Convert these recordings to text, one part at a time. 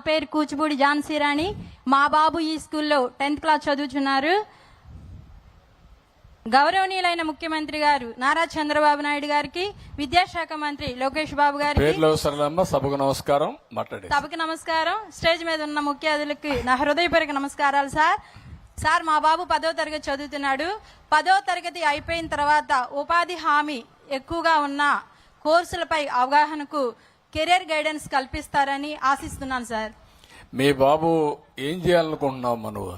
పేరు కూచిపూడి ఝాన్సీ రాణి. మా బాబు ఈ స్కూల్లో 10th క్లాస్ చదువుతున్నారు. గౌరవనీయులైన ముఖ్యమంత్రి గారు నారా చంద్రబాబు నాయుడు గారికి, విద్యాశాఖ మంత్రి లోకేష్ బాబు గారికి సభకు నమస్కారం. సభకు నమస్కారం. స్టేజ్ మీద ఉన్న ముఖ్య అతిథులకి నా హృదయపూర్వక నమస్కారాలు. సార్ మా బాబు 10వ తరగతి చదువుతున్నాడు. 10వ తరగతి అయిపోయిన తర్వాత ఉపాధి హామీ ఎక్కువగా ఉన్న కోర్సులపై అవగాహనకు కెరీర్ గైడెన్స్ కల్పిస్తారని ఆశిస్తున్నాను సార్. మీ బాబు ఏం చేయాలనుకుంటున్నావు? నువ్వు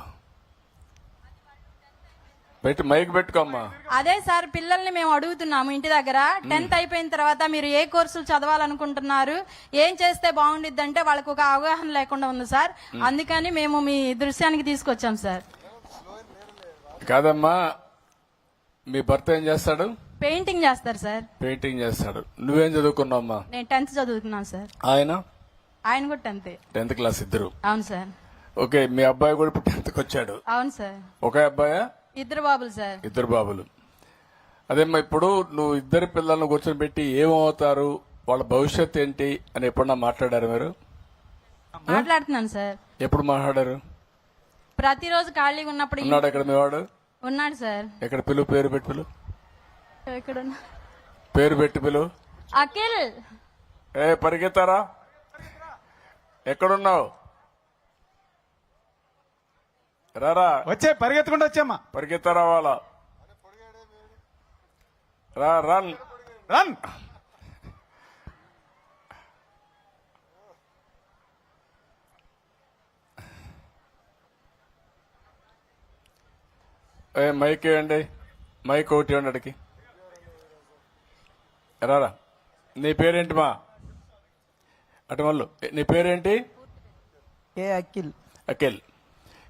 మైక్ పెట్టుకోమ్మా. అదే సార్, పిల్లల్ని మేము అడుగుతున్నాము ఇంటి దగ్గర. 10th అయిపోయిన తర్వాత మీరు ఏ కోర్సులు చదవాలనుకుంటున్నారు, ఏం చేస్తే బాగుండిద్ది అంటే వాళ్ళకు ఒక అవగాహన లేకుండా ఉంది సార్. అందుకని మేము మీ దృశ్యానికి తీసుకొచ్చాం సార్. కాదమ్మా, మీ భర్త ఏం చేస్తాడు? పెయింటింగ్ చేస్తారు సార్. పెయింటింగ్ చేస్తాడు. నువ్వేం చదువుకున్నావమ్మా? నేను 10th చదువుకున్నాను సార్. ఆయన కూడా 10th క్లాస్. ఇద్దరు? అవును సార్. ఓకే, మీ అబ్బాయి కూడా ఇప్పుడు 10th వచ్చాడు? అవును సార్. ఒకే అబ్బాయా? ఇద్దరు బాబులు సార్. ఇద్దరు బాబులు. అదేమ్మా, ఇప్పుడు నువ్వు ఇద్దరు పిల్లలను కూర్చొని పెట్టి ఏమవుతారు, వాళ్ళ భవిష్యత్తు ఏంటి అని ఎప్పుడన్నా మాట్లాడారు మీరు? మాట్లాడుతున్నాను సార్. ఎప్పుడు మాట్లాడారు? ప్రతిరోజు ఖాళీగా ఉన్నప్పుడు. ఉన్నాడు ఎక్కడ మీ వాడు? ఉన్నాడు సార్. ఎక్కడ? పేరు పెట్టి పిలు. ఎక్కడ? పేరు పెట్టి పిలు. అఖిల్. పరిగెత్తారా? ఎక్కడున్నావు? రారా. వచ్చే పరిగెత్తుకుంటూ వచ్చామ్మా. పరిగెత్తారా వాళ్ళ? రా, రన్ రన్. మైక్ ఇవ్వండి. మైక్ ఒకటి ఇవ్వండి అడిగి. రారా. నీ పేరేంటి మా? అటు మళ్ళు. నీ పేరేంటి? అఖిల్. అఖిల్.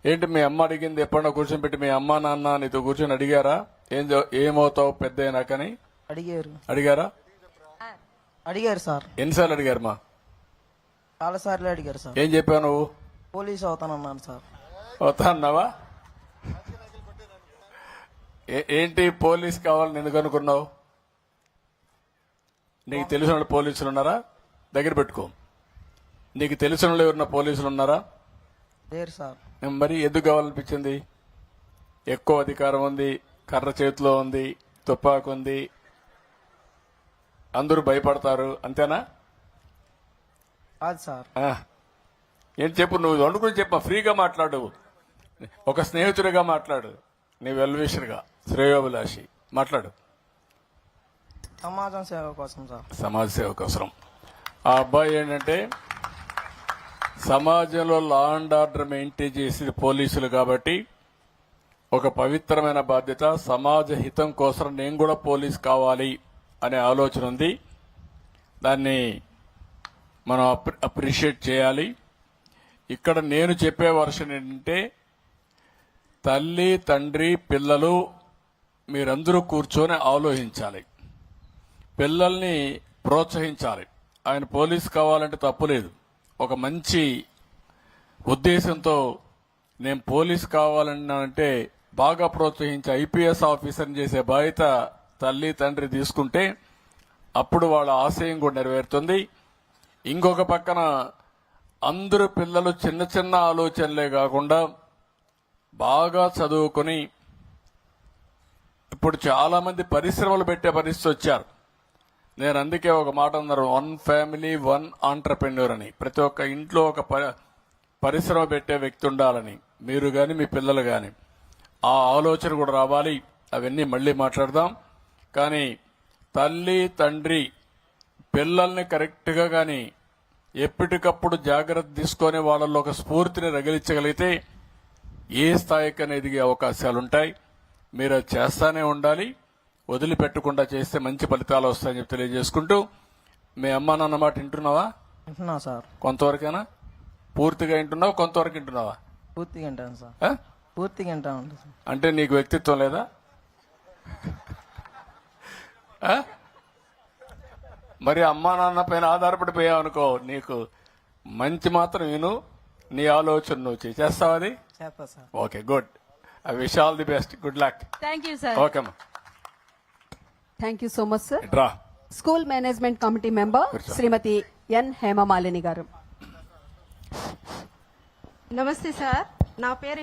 ఏంటి మీ అమ్మ అడిగింది? ఎప్పుడన్నా కూర్చొని పెట్టి మీ అమ్మ నాన్న నీతో కూర్చొని అడిగారా ఏమవుతావు పెద్ద అయినాకని? అడిగారా? అడిగారు సార్. ఎన్నిసార్లు అడిగారు మా? చాలా సార్లు అడిగారు సార్. ఏం చెప్పావు నువ్వు? పోలీస్ అవుతానన్నాను సార్. అవుతా అన్నావా? ఏంటి పోలీస్ కావాలని ఎందుకు అనుకున్నావు? నీకు తెలిసిన వాళ్ళు పోలీసులు ఉన్నారా? దగ్గర పెట్టుకో. నీకు తెలిసిన వాళ్ళు ఎవరున్నా పోలీసులు ఉన్నారా? లేరు సార్. మరి ఎందుకు కావాలనిపించింది? ఎక్కువ అధికారం ఉంది, కర్ర చేతిలో ఉంది, తుపాకు ఉంది, అందరూ భయపడతారు, అంతేనా? కాదు సార్. ఏంటి చెప్పు, నువ్వు వండుకుని చెప్పు. ఫ్రీగా మాట్లాడు, ఒక స్నేహితుడిగా మాట్లాడు, నీ వెల్విషర్గా, శ్రేయోభిలాషి మాట్లాడు. సమాజం సేవ కోసం సార్. సమాజ సేవ కోసం. ఆ అబ్బాయి ఏంటంటే సమాజంలో లా అండ్ ఆర్డర్ మెయింటైన్ చేసేది పోలీసులు కాబట్టి ఒక పవిత్రమైన బాధ్యత. సమాజ హితం కోసం నేను కూడా పోలీస్ కావాలి అనే ఆలోచన ఉంది. దాన్ని మనం అప్రిషియేట్ చేయాలి. ఇక్కడ నేను చెప్పే వర్షన్ ఏంటంటే, తల్లి తండ్రి పిల్లలు మీరందరూ కూర్చొని ఆలోచించాలి, పిల్లల్ని ప్రోత్సహించాలి. ఆయన పోలీస్ కావాలంటే తప్పులేదు. ఒక మంచి ఉద్దేశంతో నేను పోలీస్ కావాలన్నానంటే బాగా ప్రోత్సహించి ఐపీఎస్ ఆఫీసర్ని చేసే బాధ్యత తల్లి తండ్రి తీసుకుంటే అప్పుడు వాళ్ళ ఆశయం కూడా నెరవేరుతుంది. ఇంకొక పక్కన అందరూ పిల్లలు చిన్న చిన్న ఆలోచనలే కాకుండా బాగా చదువుకొని ఇప్పుడు చాలా మంది పరిశ్రమలు పెట్టే పరిస్థితి వచ్చారు. నేను అందుకే ఒక మాట అన్నారు, 1 ఫ్యామిలీ 1 ఆంటర్ప్రెన్యూర్ అని. ప్రతి ఒక్క ఇంట్లో ఒక పరిశ్రమ పెట్టే వ్యక్తి ఉండాలని, మీరు గాని మీ పిల్లలు గాని. ఆ ఆలోచన కూడా రావాలి. అవన్నీ మళ్లీ మాట్లాడదాం. కానీ తల్లి తండ్రి పిల్లల్ని కరెక్ట్ గా గాని ఎప్పటికప్పుడు జాగ్రత్త తీసుకొని వాళ్ళలో ఒక స్ఫూర్తిని రగిలించగలిగితే ఏ స్థాయికైనా ఎదిగే అవకాశాలుంటాయి. మీరు అది చేస్తానే ఉండాలి. వదిలిపెట్టకుండా చేస్తే మంచి ఫలితాలు వస్తాయని చెప్పి తెలియజేసుకుంటూ, మీ అమ్మా నాన్న మాట వింటున్నావా? వింటున్నా సార్. కొంతవరకైనా? పూర్తిగా వింటున్నావు? కొంతవరకు వింటున్నావా? పూర్తిగా వింటాను సార్. పూర్తిగా వింటాను. అంటే నీకు వ్యక్తిత్వం లేదా? మరి అమ్మా నాన్న పైన ఆధారపడిపోయావు అనుకో, నీకు మంచి మాత్రం విను, నీ ఆలోచన నువ్వు చేస్తావు. అది చేస్తా sir. Okay, good. I wish all the best. Good luck. Thank you sir. Okay అమ్మా. Thank you so much sir. రా. School management committee member Shrimati N Hemamalini గారు. నమస్తే సార్, నా పేరు